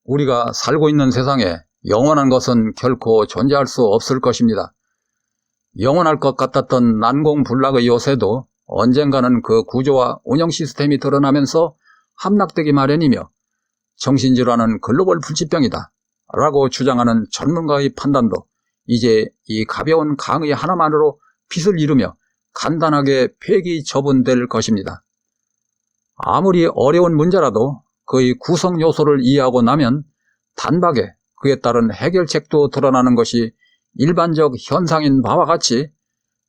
우리가 살고 있는 세상에 영원한 것은 결코 존재할 수 없을 것입니다. 영원할 것 같았던 난공불락의 요새도 언젠가는 그 구조와 운영 시스템이 드러나면서 함락되기 마련이며 정신질환은 글로벌 불치병이다 라고 주장하는 전문가의 판단도 이제 이 가벼운 강의 하나만으로 핏을 이루며 간단하게 폐기 처분될 것입니다. 아무리 어려운 문제라도 그의 구성 요소를 이해하고 나면 단박에 그에 따른 해결책도 드러나는 것이 일반적 현상인 바와 같이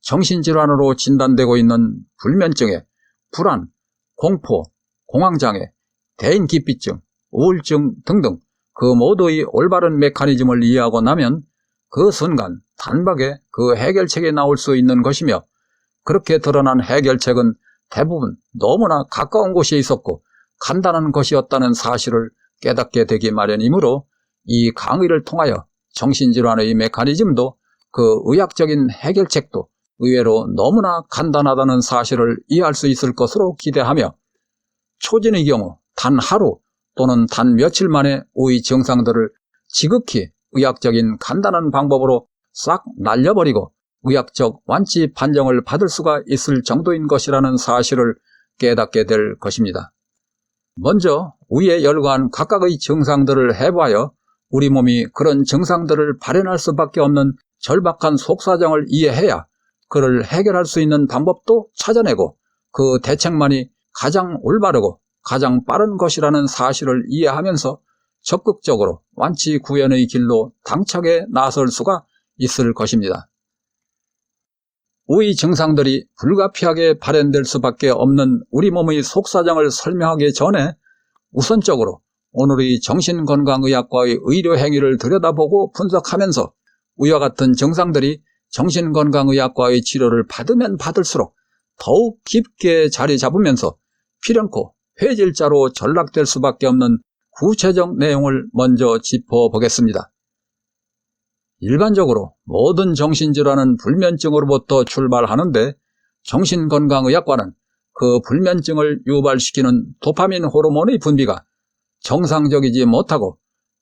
정신질환으로 진단되고 있는 불면증에 불안, 공포, 공황장애, 대인기피증, 우울증 등등 그 모두의 올바른 메커니즘을 이해하고 나면 그 순간 단박에 그 해결책이 나올 수 있는 것이며 그렇게 드러난 해결책은 대부분 너무나 가까운 곳에 있었고 간단한 것이었다는 사실을 깨닫게 되기 마련이므로 이 강의를 통하여 정신질환의 메커니즘도 그 의학적인 해결책도 의외로 너무나 간단하다는 사실을 이해할 수 있을 것으로 기대하며 초진의 경우 단 하루 또는 단 며칠 만에 우의 증상들을 지극히 의학적인 간단한 방법으로 싹 날려버리고 의학적 완치 판정을 받을 수가 있을 정도인 것이라는 사실을 깨닫게 될 것입니다. 먼저 위에 열거한 각각의 증상들을 해보아여 우리 몸이 그런 증상들을 발현할 수밖에 없는 절박한 속사정을 이해해야 그를 해결할 수 있는 방법도 찾아내고 그 대책만이 가장 올바르고 가장 빠른 것이라는 사실을 이해하면서 적극적으로 완치 구현의 길로 당차게 나설 수가 있을 것입니다. 위 증상들이 불가피하게 발현될 수밖에 없는 우리 몸의 속사정을 설명하기 전에 우선적으로 오늘의 정신건강의학과의 의료 행위를 들여다보고 분석하면서 위와 같은 증상들이 정신건강의학과의 치료를 받으면 받을수록 더욱 깊게 자리 잡으면서 필연코 폐질자로 전락될 수밖에 없는 구체적 내용을 먼저 짚어보겠습니다. 일반적으로 모든 정신질환은 불면증으로부터 출발하는데 정신건강의학과는 그 불면증을 유발시키는 도파민 호르몬의 분비가 정상적이지 못하고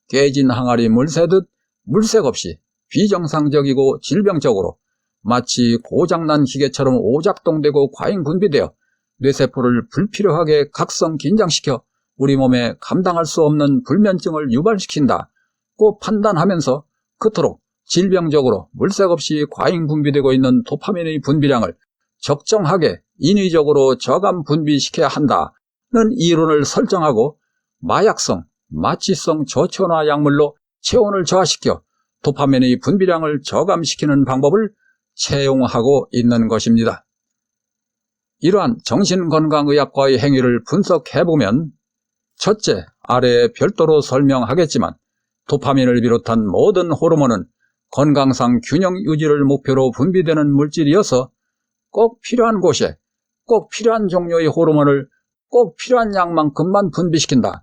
깨진 항아리 물새듯 물색 없이 비정상적이고 질병적으로 마치 고장난 기계처럼 오작동되고 과잉 분비되어 뇌세포를 불필요하게 각성 긴장시켜 우리 몸에 감당할 수 없는 불면증을 유발시킨다고 판단하면서 그토록 질병적으로 물색 없이 과잉 분비되고 있는 도파민의 분비량을 적정하게 인위적으로 저감 분비시켜야 한다는 이론을 설정하고 마약성, 마취성 저체온화 약물로 체온을 저하시켜 도파민의 분비량을 저감시키는 방법을 채용하고 있는 것입니다. 이러한 정신건강의학과의 행위를 분석해보면 첫째, 아래에 별도로 설명하겠지만 도파민을 비롯한 모든 호르몬은 건강상 균형 유지를 목표로 분비되는 물질이어서 꼭 필요한 곳에 꼭 필요한 종류의 호르몬을 꼭 필요한 양만큼만 분비시킨다는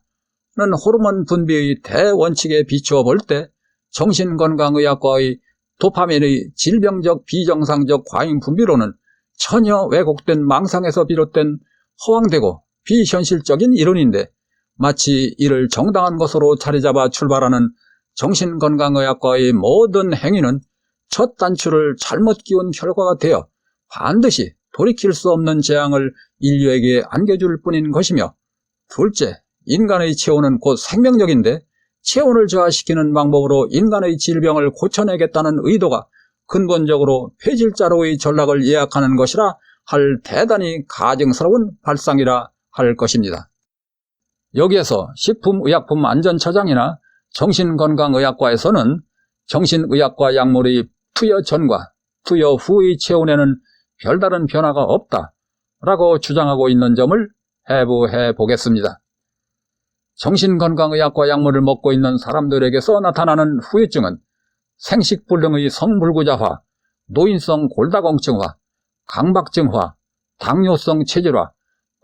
호르몬 분비의 대원칙에 비추어 볼 때 정신건강의학과의 도파민의 질병적 비정상적 과잉 분비로는 전혀 왜곡된 망상에서 비롯된 허황되고 비현실적인 이론인데 마치 이를 정당한 것으로 자리잡아 출발하는 정신건강의학과의 모든 행위는 첫 단추를 잘못 끼운 결과가 되어 반드시 돌이킬 수 없는 재앙을 인류에게 안겨줄 뿐인 것이며 둘째, 인간의 체온은 곧 생명력인데 체온을 저하시키는 방법으로 인간의 질병을 고쳐내겠다는 의도가 근본적으로 폐질자로의 전락을 예약하는 것이라 할 대단히 가증스러운 발상이라 할 것입니다. 여기에서 식품의약품안전처장이나 정신건강의학과에서는 정신의학과 약물의 투여 전과 투여 후의 체온에는 별다른 변화가 없다라고 주장하고 있는 점을 해부해 보겠습니다. 정신건강의학과 약물을 먹고 있는 사람들에게서 나타나는 후유증은 생식불능의 성불구자화, 노인성 골다공증화, 강박증화, 당뇨성 체질화,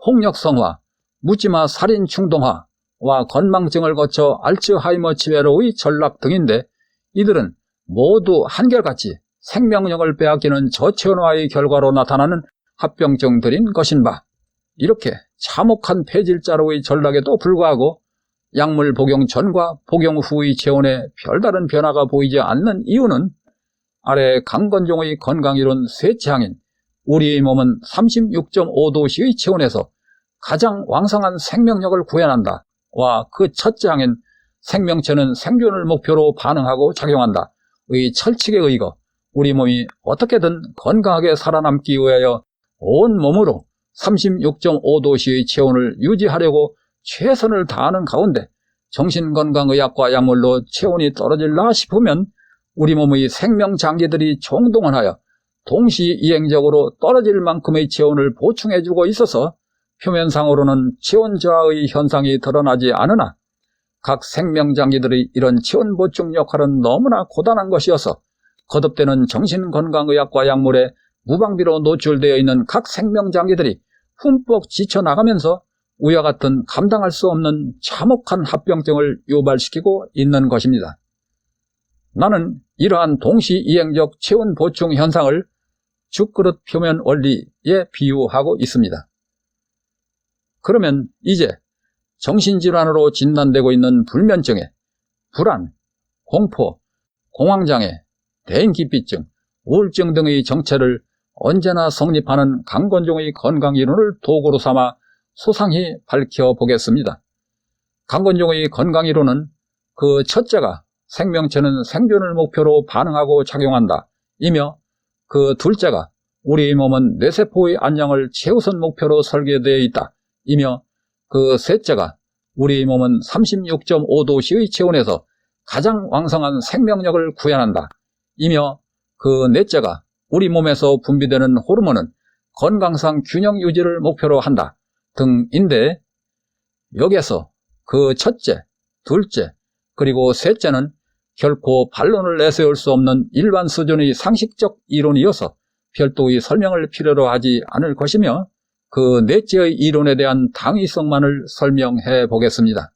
폭력성화, 묻지마 살인충동화와 건망증을 거쳐 알츠하이머 치매로의 전락 등인데 이들은 모두 한결같이 생명력을 빼앗기는 저체온화의 결과로 나타나는 합병증들인 것인 바 이렇게 참혹한 폐질자로의 전락에도 불구하고 약물 복용 전과 복용 후의 체온에 별다른 변화가 보이지 않는 이유는 아래 강건종의 건강이론 셋째 항인 우리의 몸은 36.5도씨의 체온에서 가장 왕성한 생명력을 구현한다 와 그 첫째 항인 생명체는 생존을 목표로 반응하고 작용한다 의 철칙에 의거 우리 몸이 어떻게든 건강하게 살아남기 위하여 온몸으로 36.5도씨의 체온을 유지하려고 최선을 다하는 가운데 정신건강의학과 약물로 체온이 떨어질라 싶으면 우리 몸의 생명장기들이 총동원하여 동시이행적으로 떨어질 만큼의 체온을 보충해주고 있어서 표면상으로는 체온 저하의 현상이 드러나지 않으나 각 생명장기들의 이런 체온 보충 역할은 너무나 고단한 것이어서 거듭되는 정신건강의학과 약물에 무방비로 노출되어 있는 각 생명장기들이 흠뻑 지쳐나가면서 위와 같은 감당할 수 없는 참혹한 합병증을 유발시키고 있는 것입니다. 나는 이러한 동시이행적 체온 보충 현상을 죽그릇 표면 원리에 비유하고 있습니다. 그러면 이제 정신질환으로 진단되고 있는 불면증에 불안, 공포, 공황장애, 대인기피증, 우울증 등의 정체를 언제나 성립하는 강건종의 건강이론을 도구로 삼아 소상히 밝혀보겠습니다. 강건종의 건강이론은 그 첫째가 생명체는 생존을 목표로 반응하고 작용한다 이며 그 둘째가 우리의 몸은 뇌세포의 안녕을 최우선 목표로 설계되어 있다 이며 그 셋째가 우리의 몸은 36.5도씨의 체온에서 가장 왕성한 생명력을 구현한다 이며 그 넷째가 우리 몸에서 분비되는 호르몬은 건강상 균형 유지를 목표로 한다 등인데 여기에서 그 첫째, 둘째, 그리고 셋째는 결코 반론을 내세울 수 없는 일반 수준의 상식적 이론이어서 별도의 설명을 필요로 하지 않을 것이며 그 넷째의 이론에 대한 당위성만을 설명해 보겠습니다.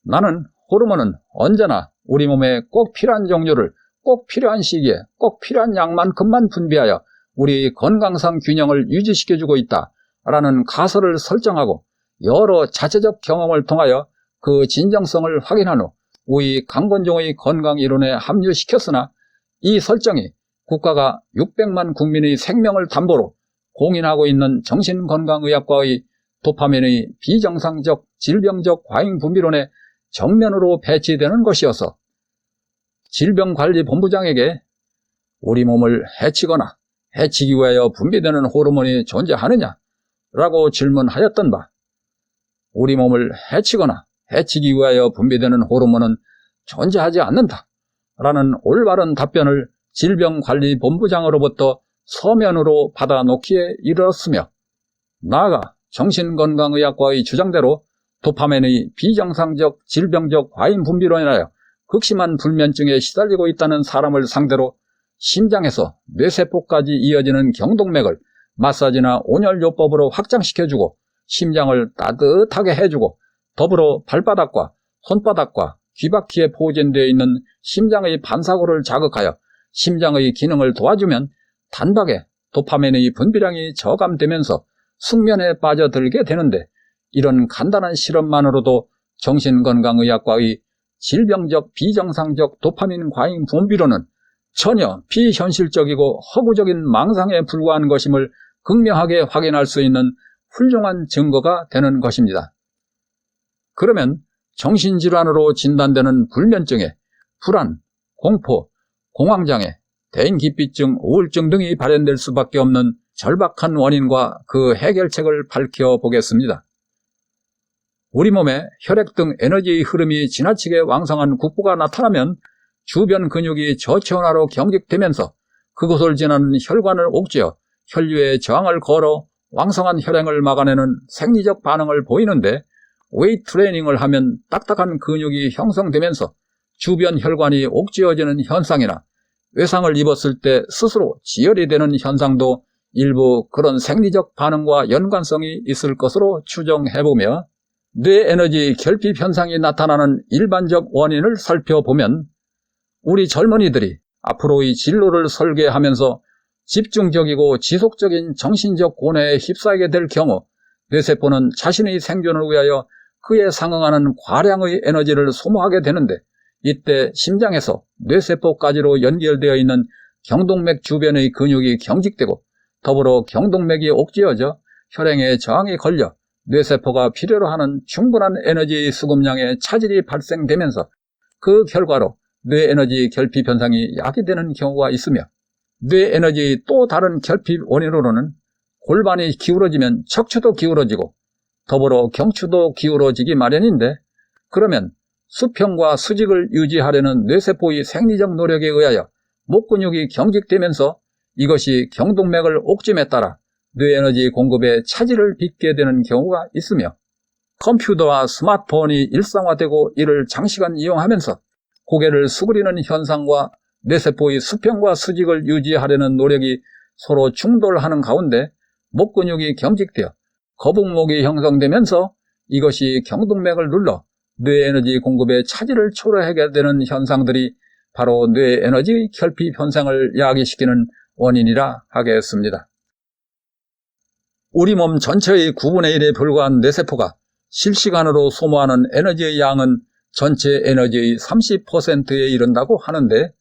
나는 호르몬은 언제나 우리 몸에 꼭 필요한 종류를 꼭 필요한 시기에 꼭 필요한 양만큼만 분비하여 우리 건강상 균형을 유지시켜주고 있다라는 가설을 설정하고 여러 자체적 경험을 통하여 그 진정성을 확인한 후 우리 강건종의 건강이론에 합류시켰으나 이 설정이 국가가 600만 국민의 생명을 담보로 공인하고 있는 정신건강의학과의 도파민의 비정상적 질병적 과잉분비론에 정면으로 배치되는 것이어서 질병관리본부장에게 우리 몸을 해치거나 해치기 위하여 분비되는 호르몬이 존재하느냐? 라고 질문하였던 바 우리 몸을 해치거나 해치기 위하여 분비되는 호르몬은 존재하지 않는다 라는 올바른 답변을 질병관리본부장으로부터 서면으로 받아놓기에 이르렀으며 나아가 정신건강의학과의 주장대로 도파민의 비정상적 질병적 과잉분비로 인하여 극심한 불면증에 시달리고 있다는 사람을 상대로 심장에서 뇌세포까지 이어지는 경동맥을 마사지나 온열요법으로 확장시켜주고 심장을 따뜻하게 해주고 더불어 발바닥과 손바닥과 귀바퀴에 포진되어 있는 심장의 반사구를 자극하여 심장의 기능을 도와주면 단박에 도파민의 분비량이 저감되면서 숙면에 빠져들게 되는데 이런 간단한 실험만으로도 정신건강의학과의 질병적 비정상적 도파민 과잉 분비로는 전혀 비현실적이고 허구적인 망상에 불과한 것임을 극명하게 확인할 수 있는 훌륭한 증거가 되는 것입니다. 그러면 정신질환으로 진단되는 불면증에 불안, 공포, 공황장애, 대인기피증, 우울증 등이 발현될 수밖에 없는 절박한 원인과 그 해결책을 밝혀보겠습니다. 우리 몸에 혈액 등 에너지의 흐름이 지나치게 왕성한 국부가 나타나면 주변 근육이 저체온화로 경직되면서 그곳을 지나는 혈관을 옥죄어 혈류에 저항을 걸어 왕성한 혈행을 막아내는 생리적 반응을 보이는데 웨이트 트레이닝을 하면 딱딱한 근육이 형성되면서 주변 혈관이 옥죄어지는 현상이나 외상을 입었을 때 스스로 지혈이 되는 현상도 일부 그런 생리적 반응과 연관성이 있을 것으로 추정해보며 뇌에너지 결핍 현상이 나타나는 일반적 원인을 살펴보면 우리 젊은이들이 앞으로의 진로를 설계하면서 집중적이고 지속적인 정신적 고뇌에 휩싸이게 될 경우 뇌세포는 자신의 생존을 위하여 그에 상응하는 과량의 에너지를 소모하게 되는데, 이때 심장에서 뇌세포까지로 연결되어 있는 경동맥 주변의 근육이 경직되고 더불어 경동맥이 옥죄어져 혈행에 저항이 걸려 뇌세포가 필요로 하는 충분한 에너지의 수급량에 차질이 발생되면서 그 결과로 뇌에너지 결핍 현상이 야기되는 경우가 있으며, 뇌에너지의 또 다른 결핍 원인으로는 골반이 기울어지면 척추도 기울어지고 더불어 경추도 기울어지기 마련인데, 그러면 수평과 수직을 유지하려는 뇌세포의 생리적 노력에 의하여 목근육이 경직되면서 이것이 경동맥을 옥짐에 따라 뇌에너지 공급에 차질을 빚게 되는 경우가 있으며, 컴퓨터와 스마트폰이 일상화되고 이를 장시간 이용하면서 고개를 수그리는 현상과 뇌세포의 수평과 수직을 유지하려는 노력이 서로 충돌하는 가운데 목근육이 경직되어 거북목이 형성되면서 이것이 경동맥을 눌러 뇌에너지 공급에 차질을 초래하게 되는 현상들이 바로 뇌에너지 결핍 현상을 야기시키는 원인이라 하겠습니다. 우리 몸 전체의 9분의 1에 불과한 뇌세포가 실시간으로 소모하는 에너지의 양은 전체 에너지의 30%에 이른다고 하는데,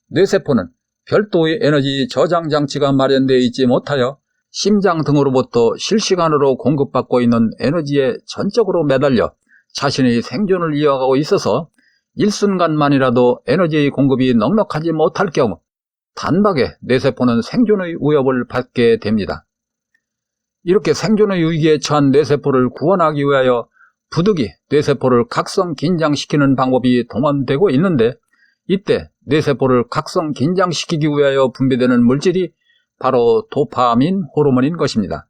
뇌세포는 별도의 에너지 저장 장치가 마련되어 있지 못하여 심장 등으로부터 실시간으로 공급받고 있는 에너지에 전적으로 매달려 자신의 생존을 이어가고 있어서 일순간만이라도 에너지의 공급이 넉넉하지 못할 경우 단박에 뇌세포는 생존의 위협을 받게 됩니다. 이렇게 생존의 위기에 처한 뇌세포를 구원하기 위하여 부득이 뇌세포를 각성 긴장시키는 방법이 동원되고 있는데, 이때 뇌세포를 각성 긴장시키기 위하여 분비되는 물질이 바로 도파민 호르몬인 것입니다.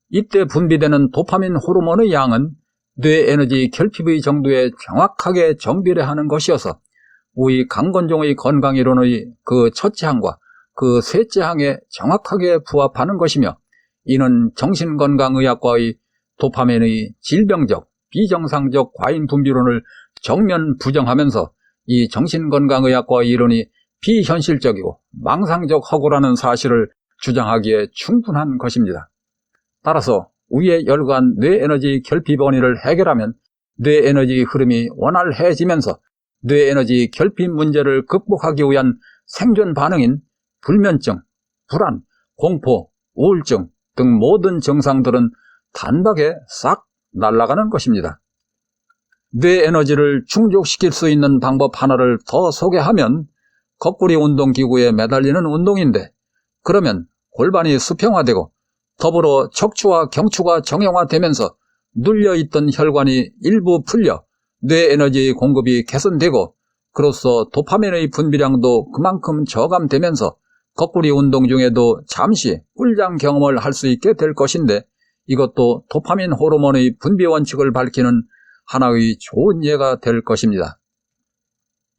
이때 분비되는 도파민 호르몬의 양은 뇌에너지 결핍의 정도에 정확하게 정비례하는 것이어서 우리 강건종의 건강이론의 그 첫째 항과 그 셋째 항에 정확하게 부합하는 것이며, 이는 정신건강의학과의 도파민의 질병적, 비정상적 과잉 분비론을 정면 부정하면서 이 정신건강의학과의 이론이 비현실적이고 망상적 허구라는 사실을 주장하기에 충분한 것입니다. 따라서 위에 열거한 뇌에너지 결핍 원인을 해결하면 뇌에너지 흐름이 원활해지면서 뇌에너지 결핍 문제를 극복하기 위한 생존 반응인 불면증, 불안, 공포, 우울증 등 모든 증상들은 단박에 싹 날아가는 것입니다. 뇌에너지를 충족시킬 수 있는 방법 하나를 더 소개하면 거꾸리 운동기구에 매달리는 운동인데, 그러면 골반이 수평화되고 더불어 척추와 경추가 정형화되면서 눌려있던 혈관이 일부 풀려 뇌에너지 공급이 개선되고, 그로써 도파민의 분비량도 그만큼 저감되면서 거꾸리 운동 중에도 잠시 꿀잠 경험을 할 수 있게 될 것인데, 이것도 도파민 호르몬의 분비 원칙을 밝히는 하나의 좋은 예가 될 것입니다.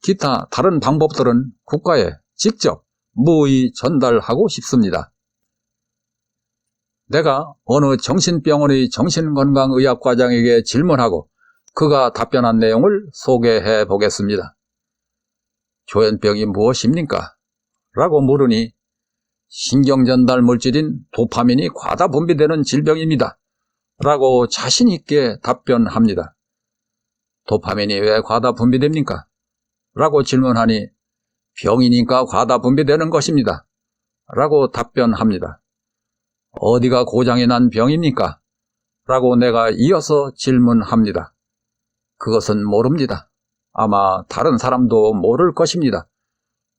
기타 다른 방법들은 국가에 직접 무의 전달하고 싶습니다. 내가 어느 정신병원의 정신건강의학과장에게 질문하고 그가 답변한 내용을 소개해 보겠습니다. 조현병이 무엇입니까? 라고 물으니 신경전달 물질인 도파민이 과다 분비되는 질병입니다. 라고 자신 있게 답변합니다. 도파민이 왜 과다 분비됩니까? 라고 질문하니 병이니까 과다 분비되는 것입니다. 라고 답변합니다. 어디가 고장이 난 병입니까? 라고 내가 이어서 질문합니다. 그것은 모릅니다. 아마 다른 사람도 모를 것입니다.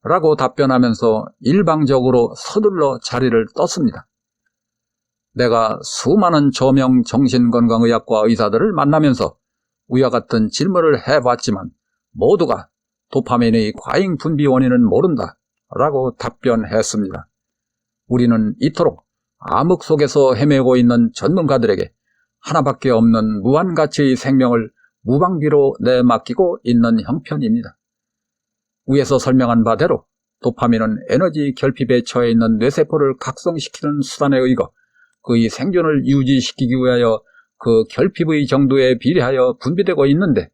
라고 답변하면서 일방적으로 서둘러 자리를 떴습니다. 내가 수많은 저명 정신건강의학과 의사들을 만나면서 위와 같은 질문을 해봤지만 모두가 도파민의 과잉 분비 원인은 모른다 라고 답변했습니다. 우리는 이토록 암흑 속에서 헤매고 있는 전문가들에게 하나밖에 없는 무한가치의 생명을 무방비로 내맡기고 있는 형편입니다. 위에서 설명한 바대로 도파민은 에너지 결핍에 처해 있는 뇌세포를 각성시키는 수단에 의거 그의 생존을 유지시키기 위하여 그 결핍의 정도에 비례하여 분비되고 있는데,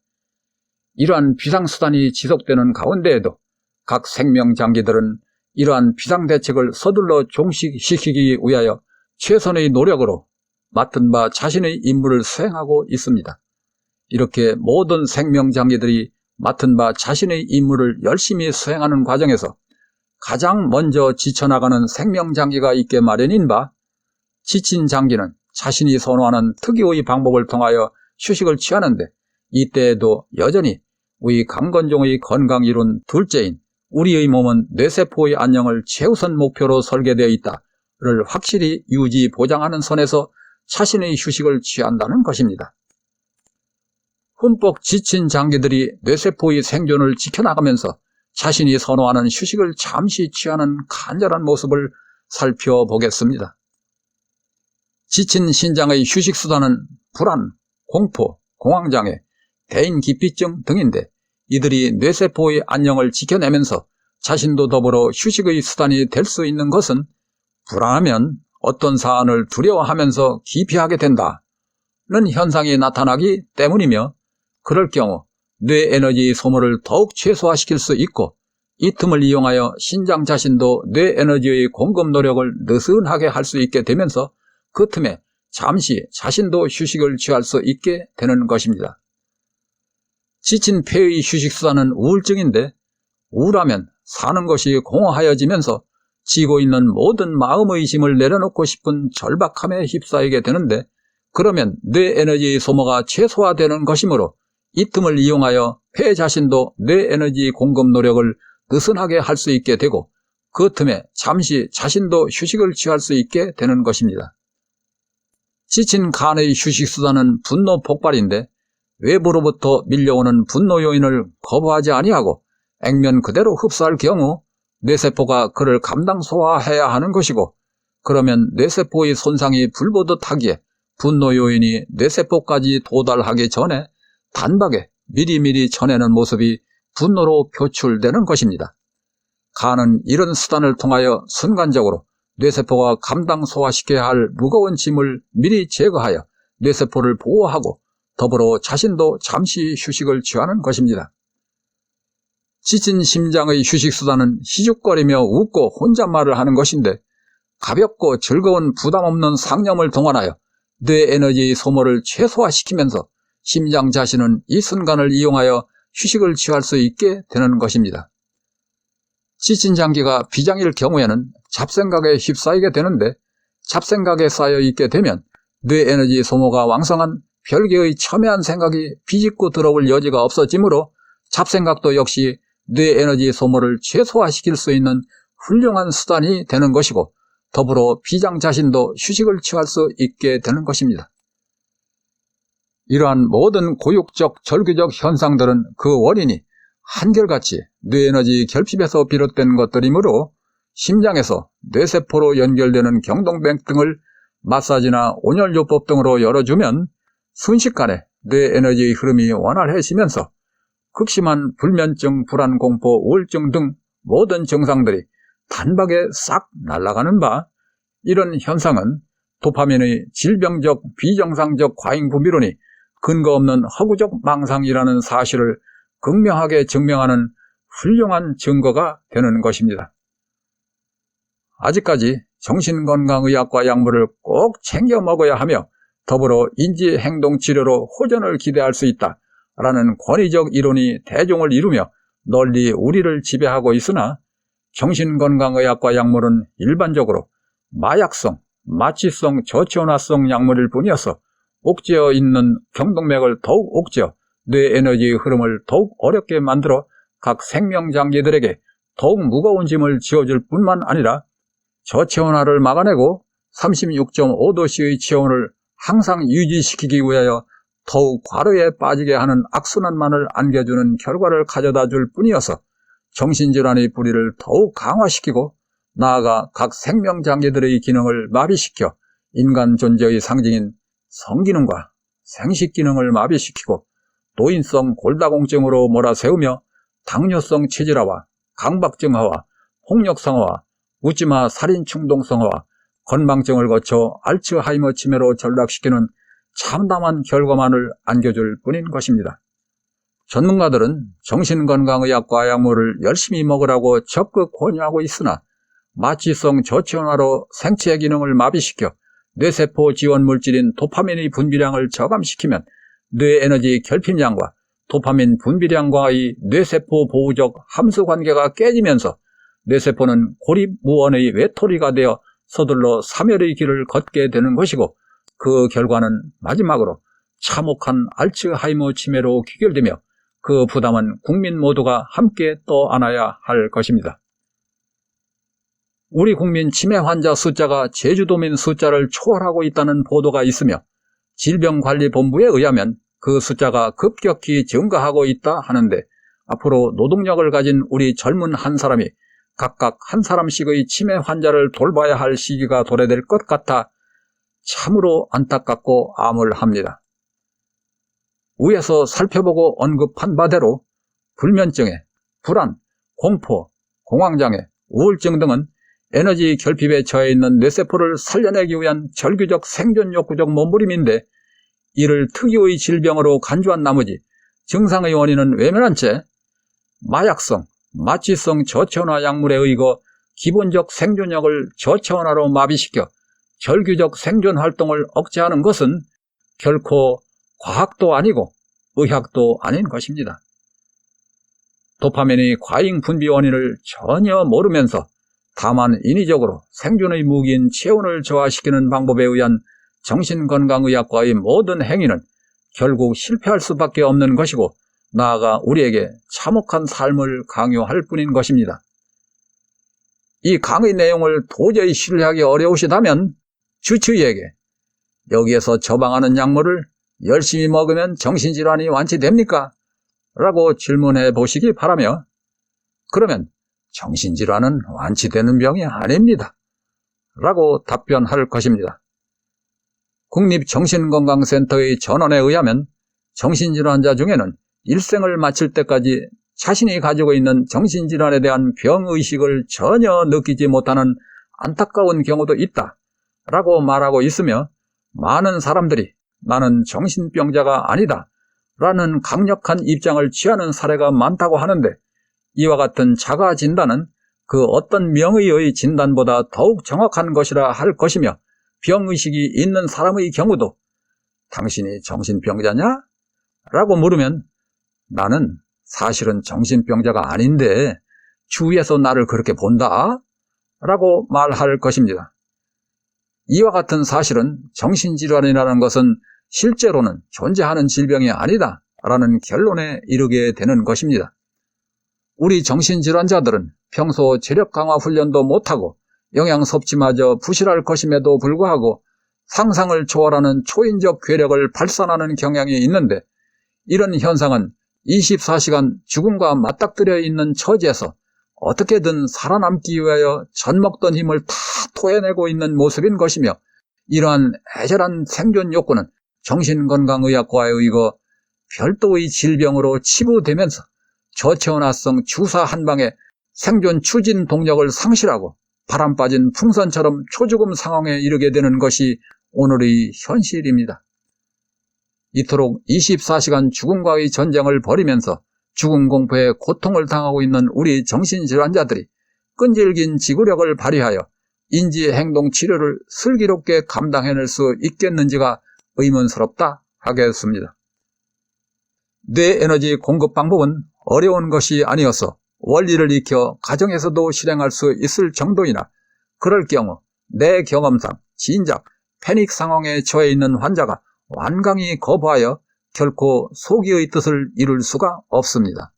이러한 비상수단이 지속되는 가운데에도 각 생명장기들은 이러한 비상대책을 서둘러 종식시키기 위하여 최선의 노력으로 맡은 바 자신의 임무를 수행하고 있습니다. 이렇게 모든 생명장기들이 맡은 바 자신의 임무를 열심히 수행하는 과정에서 가장 먼저 지쳐나가는 생명장기가 있게 마련인 바, 지친 장기는 자신이 선호하는 특유의 방법을 통하여 휴식을 취하는데, 이때에도 여전히 우리 강건종의 건강 이론 둘째인 우리의 몸은 뇌세포의 안녕을 최우선 목표로 설계되어 있다를 확실히 유지 보장하는 선에서 자신의 휴식을 취한다는 것입니다. 흠뻑 지친 장기들이 뇌세포의 생존을 지켜나가면서 자신이 선호하는 휴식을 잠시 취하는 간절한 모습을 살펴보겠습니다. 지친 신장의 휴식수단은 불안, 공포, 공황장애, 대인기피증 등인데, 이들이 뇌세포의 안녕을 지켜내면서 자신도 더불어 휴식의 수단이 될 수 있는 것은 불안하면 어떤 사안을 두려워하면서 기피하게 된다는 현상이 나타나기 때문이며, 그럴 경우 뇌 에너지 소모를 더욱 최소화시킬 수 있고, 이 틈을 이용하여 신장 자신도 뇌 에너지의 공급 노력을 느슨하게 할 수 있게 되면서 그 틈에 잠시 자신도 휴식을 취할 수 있게 되는 것입니다. 지친 폐의 휴식수단은 우울증인데, 우울하면 사는 것이 공허하여지면서 지고 있는 모든 마음의 짐을 내려놓고 싶은 절박함에 휩싸이게 되는데, 그러면 뇌 에너지의 소모가 최소화되는 것이므로 이 틈을 이용하여 폐 자신도 뇌 에너지 공급 노력을 느슨하게 할 수 있게 되고, 그 틈에 잠시 자신도 휴식을 취할 수 있게 되는 것입니다. 지친 간의 휴식수단은 분노 폭발인데, 외부로부터 밀려오는 분노 요인을 거부하지 아니하고 액면 그대로 흡수할 경우 뇌세포가 그를 감당 소화해야 하는 것이고, 그러면 뇌세포의 손상이 불보듯 하기에 분노 요인이 뇌세포까지 도달하기 전에 단박에 미리미리 쳐내는 모습이 분노로 표출되는 것입니다. 간은 이런 수단을 통하여 순간적으로 뇌세포가 감당 소화시켜야 할 무거운 짐을 미리 제거하여 뇌세포를 보호하고 더불어 자신도 잠시 휴식을 취하는 것입니다. 지친 심장의 휴식수단은 희죽거리며 웃고 혼잣말을 하는 것인데, 가볍고 즐거운 부담 없는 상념을 동원하여 뇌 에너지의 소모를 최소화시키면서 심장 자신은 이 순간을 이용하여 휴식을 취할 수 있게 되는 것입니다. 지친 장기가 비장일 경우에는 잡생각에 휩싸이게 되는데, 잡생각에 쌓여 있게 되면 뇌 에너지 소모가 왕성한 별개의 첨예한 생각이 비집고 들어올 여지가 없어지므로 잡생각도 역시 뇌 에너지 소모를 최소화시킬 수 있는 훌륭한 수단이 되는 것이고, 더불어 비장 자신도 휴식을 취할 수 있게 되는 것입니다. 이러한 모든 고육적 절규적 현상들은 그 원인이 한결같이 뇌에너지 결핍에서 비롯된 것들이므로, 심장에서 뇌세포로 연결되는 경동맥 등을 마사지나 온열요법 등으로 열어주면 순식간에 뇌에너지의 흐름이 원활해지면서 극심한 불면증, 불안, 공포, 우울증 등 모든 증상들이 단박에 싹 날아가는 바, 이런 현상은 도파민의 질병적 비정상적 과잉 분비론이 근거 없는 허구적 망상이라는 사실을 극명하게 증명하는 훌륭한 증거가 되는 것입니다. 아직까지 정신건강의학과 약물을 꼭 챙겨 먹어야 하며 더불어 인지행동치료로 호전을 기대할 수 있다라는 권위적 이론이 대중을 이루며 널리 우리를 지배하고 있으나, 정신건강의학과 약물은 일반적으로 마약성, 마취성, 저체온화성 약물일 뿐이어서 옥죄어 있는 경동맥을 더욱 옥죄어 뇌 에너지의 흐름을 더욱 어렵게 만들어 각 생명장기들에게 더욱 무거운 짐을 지어줄 뿐만 아니라 저체온화를 막아내고 36.5도씨의 체온을 항상 유지시키기 위하여 더욱 과로에 빠지게 하는 악순환만을 안겨주는 결과를 가져다 줄 뿐이어서 정신질환의 뿌리를 더욱 강화시키고, 나아가 각 생명장기들의 기능을 마비시켜 인간 존재의 상징인 성기능과 생식기능을 마비시키고 노인성 골다공증으로 몰아세우며 당뇨성 체질화와 강박증화와 폭력성화와 묻지마 살인충동성화와 건망증을 거쳐 알츠하이머 치매로 전락시키는 참담한 결과만을 안겨줄 뿐인 것입니다. 전문가들은 정신건강의학과 약물을 열심히 먹으라고 적극 권유하고 있으나, 마취성 저체온화로 생체 기능을 마비시켜 뇌세포 지원 물질인 도파민의 분비량을 저감시키면 뇌에너지 결핍량과 도파민 분비량과의 뇌세포 보호적 함수관계가 깨지면서 뇌세포는 고립무원의 외톨이가 되어 서둘러 사멸의 길을 걷게 되는 것이고, 그 결과는 마지막으로 참혹한 알츠하이머 치매로 귀결되며 그 부담은 국민 모두가 함께 떠안아야 할 것입니다. 우리 국민 치매 환자 숫자가 제주도민 숫자를 초월하고 있다는 보도가 있으며, 질병관리본부에 의하면 그 숫자가 급격히 증가하고 있다 하는데, 앞으로 노동력을 가진 우리 젊은 한 사람이 각각 한 사람씩의 치매 환자를 돌봐야 할 시기가 도래될 것 같아 참으로 안타깝고 암울합니다. 위에서 살펴보고 언급한 바대로 불면증에 불안, 공포, 공황장애, 우울증 등은 에너지 결핍에 처해 있는 뇌세포를 살려내기 위한 절규적 생존욕구적 몸부림인데, 이를 특유의 질병으로 간주한 나머지 증상의 원인은 외면한 채 마약성, 마취성 저체온화 약물에 의거 기본적 생존력을 저체온화로 마비시켜 절규적 생존 활동을 억제하는 것은 결코 과학도 아니고 의학도 아닌 것입니다. 도파민의 과잉 분비 원인을 전혀 모르면서 다만 인위적으로 생존의 무기인 체온을 저하시키는 방법에 의한 정신건강의학과의 모든 행위는 결국 실패할 수밖에 없는 것이고, 나아가 우리에게 참혹한 삶을 강요할 뿐인 것입니다. 이 강의 내용을 도저히 신뢰하기 어려우시다면 주치의에게 여기에서 처방하는 약물을 열심히 먹으면 정신질환이 완치됩니까? 라고 질문해 보시기 바라며, 그러면 정신질환은 완치되는 병이 아닙니다. 라고 답변할 것입니다. 국립정신건강센터의 전원에 의하면 정신질환자 중에는 일생을 마칠 때까지 자신이 가지고 있는 정신질환에 대한 병의식을 전혀 느끼지 못하는 안타까운 경우도 있다 라고 말하고 있으며, 많은 사람들이 나는 정신병자가 아니다 라는 강력한 입장을 취하는 사례가 많다고 하는데, 이와 같은 자가 진단은 그 어떤 명의의 진단보다 더욱 정확한 것이라 할 것이며, 병의식이 있는 사람의 경우도 당신이 정신병자냐? 라고 물으면 나는 사실은 정신병자가 아닌데 주위에서 나를 그렇게 본다? 라고 말할 것입니다. 이와 같은 사실은 정신질환이라는 것은 실제로는 존재하는 질병이 아니다 라는 결론에 이르게 되는 것입니다. 우리 정신질환자들은 평소 체력 강화 훈련도 못하고 영양 섭취마저 부실할 것임에도 불구하고 상상을 초월하는 초인적 괴력을 발산하는 경향이 있는데, 이런 현상은 24시간 죽음과 맞닥뜨려 있는 처지에서 어떻게든 살아남기 위하여 젖먹던 힘을 다 토해내고 있는 모습인 것이며, 이러한 애절한 생존 욕구는 정신건강의학과에 의거 별도의 질병으로 치부되면서 저체온화성 주사 한 방에 생존 추진 동력을 상실하고 바람 빠진 풍선처럼 초죽음 상황에 이르게 되는 것이 오늘의 현실입니다. 이토록 24시간 죽음과의 전쟁을 벌이면서 죽음 공포에 고통을 당하고 있는 우리 정신질환자들이 끈질긴 지구력을 발휘하여 인지행동 치료를 슬기롭게 감당해낼 수 있겠는지가 의문스럽다 하겠습니다. 뇌에너지 공급 방법은 어려운 것이 아니어서 원리를 익혀 가정에서도 실행할 수 있을 정도이나, 그럴 경우 내 경험상 진작 패닉 상황에 처해 있는 환자가 완강히 거부하여 결코 소기의 뜻을 이룰 수가 없습니다.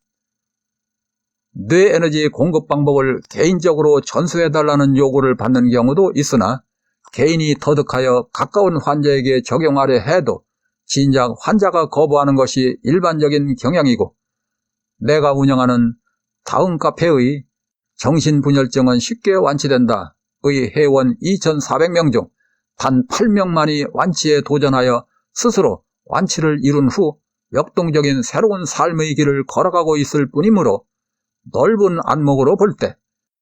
뇌에너지 공급 방법을 개인적으로 전수해달라는 요구를 받는 경우도 있으나, 개인이 터득하여 가까운 환자에게 적용하려 해도 진작 환자가 거부하는 것이 일반적인 경향이고, 내가 운영하는 다음 카페의 정신분열증은 쉽게 완치된다의 회원 2,400명 중 단 8명만이 완치에 도전하여 스스로 완치를 이룬 후 역동적인 새로운 삶의 길을 걸어가고 있을 뿐이므로, 넓은 안목으로 볼 때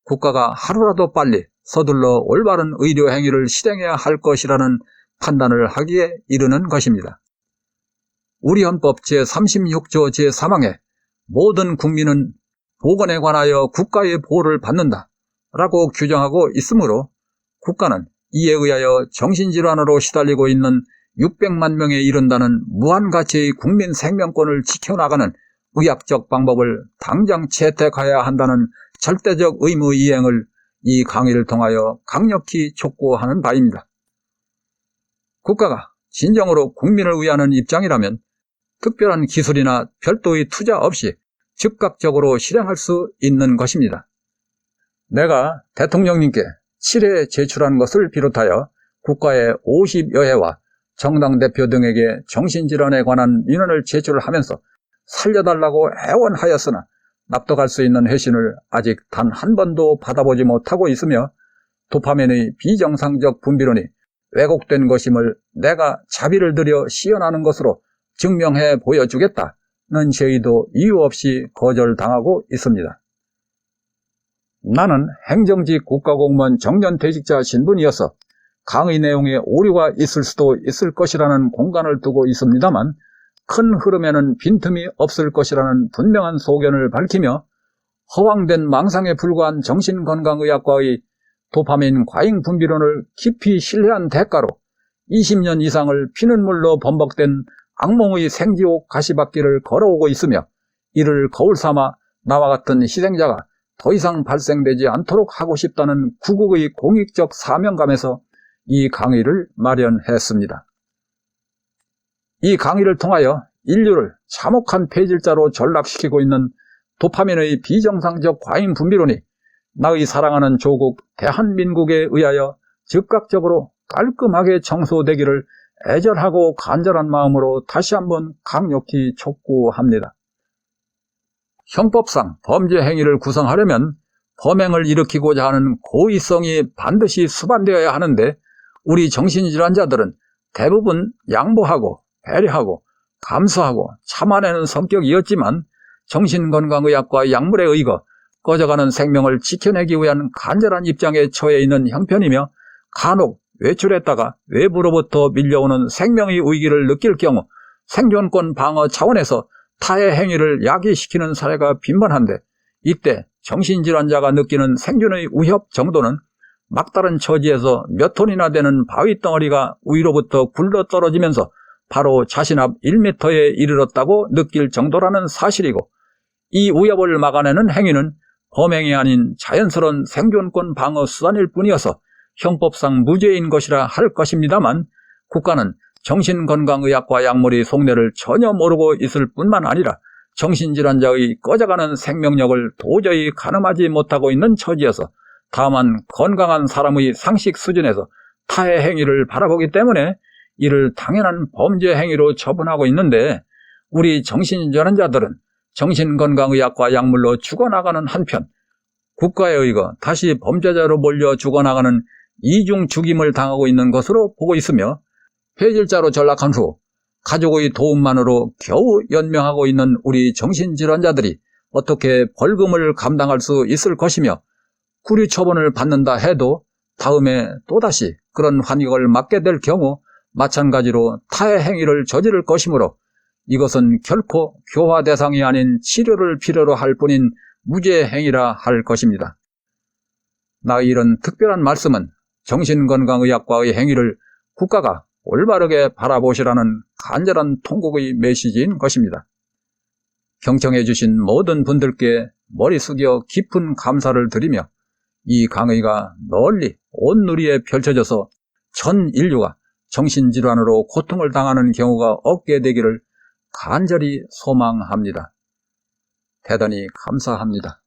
국가가 하루라도 빨리 서둘러 올바른 의료 행위를 실행해야 할 것이라는 판단을 하기에 이르는 것입니다. 우리 헌법 제36조 제3항에 모든 국민은 보건에 관하여 국가의 보호를 받는다 라고 규정하고 있으므로, 국가는 이에 의하여 정신질환으로 시달리고 있는 600만 명에 이른다는 무한가치의 국민 생명권을 지켜나가는 의학적 방법을 당장 채택해야 한다는 절대적 의무 이행을 이 강의를 통하여 강력히 촉구하는 바입니다. 국가가 진정으로 국민을 위하는 입장이라면 특별한 기술이나 별도의 투자 없이 즉각적으로 실행할 수 있는 것입니다. 내가 대통령님께 7회 제출한 것을 비롯하여 국가의 50여 회와 정당 대표 등에게 정신질환에 관한 민원을 제출하면서 살려달라고 애원하였으나 납득할 수 있는 회신을 아직 단 한 번도 받아보지 못하고 있으며 도파민의 비정상적 분비론이 왜곡된 것임을 내가 자비를 들여 시연하는 것으로 증명해 보여주겠다는 제의도 이유 없이 거절당하고 있습니다. 나는 행정직 국가공무원 정년퇴직자 신분이어서 강의 내용에 오류가 있을 수도 있을 것이라는 공간을 두고 있습니다만 큰 흐름에는 빈틈이 없을 것이라는 분명한 소견을 밝히며 허황된 망상에 불과한 정신건강의학과의 도파민 과잉 분비론을 깊이 신뢰한 대가로 20년 이상을 피눈물로 범벅된 악몽의 생지옥 가시밭길을 걸어오고 있으며 이를 거울 삼아 나와 같은 희생자가 더 이상 발생되지 않도록 하고 싶다는 구국의 공익적 사명감에서 이 강의를 마련했습니다. 이 강의를 통하여 인류를 참혹한 폐질자로 전락시키고 있는 도파민의 비정상적 과잉 분비론이 나의 사랑하는 조국 대한민국에 의하여 즉각적으로 깔끔하게 청소되기를 애절하고 간절한 마음으로 다시 한번 강력히 촉구합니다. 형법상 범죄 행위를 구성하려면 범행을 일으키고자 하는 고의성이 반드시 수반되어야 하는데 우리 정신질환자들은 대부분 양보하고 배려하고 감수하고 참아내는 성격이었지만 정신건강의학과 약물에 의거 꺼져가는 생명을 지켜내기 위한 간절한 입장에 처해 있는 형편이며 간혹 외출했다가 외부로부터 밀려오는 생명의 위기를 느낄 경우 생존권 방어 차원에서 타의 행위를 야기시키는 사례가 빈번한데 이때 정신질환자가 느끼는 생존의 위협 정도는 막다른 처지에서 몇 톤이나 되는 바위 덩어리가 위로부터 굴러 떨어지면서 바로 자신 앞 1m에 이르렀다고 느낄 정도라는 사실이고 이 위협을 막아내는 행위는 범행이 아닌 자연스러운 생존권 방어 수단일 뿐이어서 형법상 무죄인 것이라 할 것입니다만 국가는 정신건강의학과 약물의 속내를 전혀 모르고 있을 뿐만 아니라 정신질환자의 꺼져가는 생명력을 도저히 가늠하지 못하고 있는 처지여서 다만 건강한 사람의 상식 수준에서 타의 행위를 바라보기 때문에 이를 당연한 범죄 행위로 처분하고 있는데 우리 정신질환자들은 정신건강의학과 약물로 죽어나가는 한편 국가에 의거 다시 범죄자로 몰려 죽어나가는 이중 죽임을 당하고 있는 것으로 보고 있으며 폐질자로 전락한 후 가족의 도움만으로 겨우 연명하고 있는 우리 정신질환자들이 어떻게 벌금을 감당할 수 있을 것이며 구류 처분을 받는다 해도 다음에 또다시 그런 환경을 맞게 될 경우 마찬가지로 타의 행위를 저지를 것이므로 이것은 결코 교화 대상이 아닌 치료를 필요로 할 뿐인 무죄 행위라 할 것입니다. 나의 이런 특별한 말씀은 정신건강의학과의 행위를 국가가 올바르게 바라보시라는 간절한 통곡의 메시지인 것입니다. 경청해 주신 모든 분들께 머리 숙여 깊은 감사를 드리며 이 강의가 널리 온 누리에 펼쳐져서 전 인류가 정신질환으로 고통을 당하는 경우가 없게 되기를 간절히 소망합니다. 대단히 감사합니다.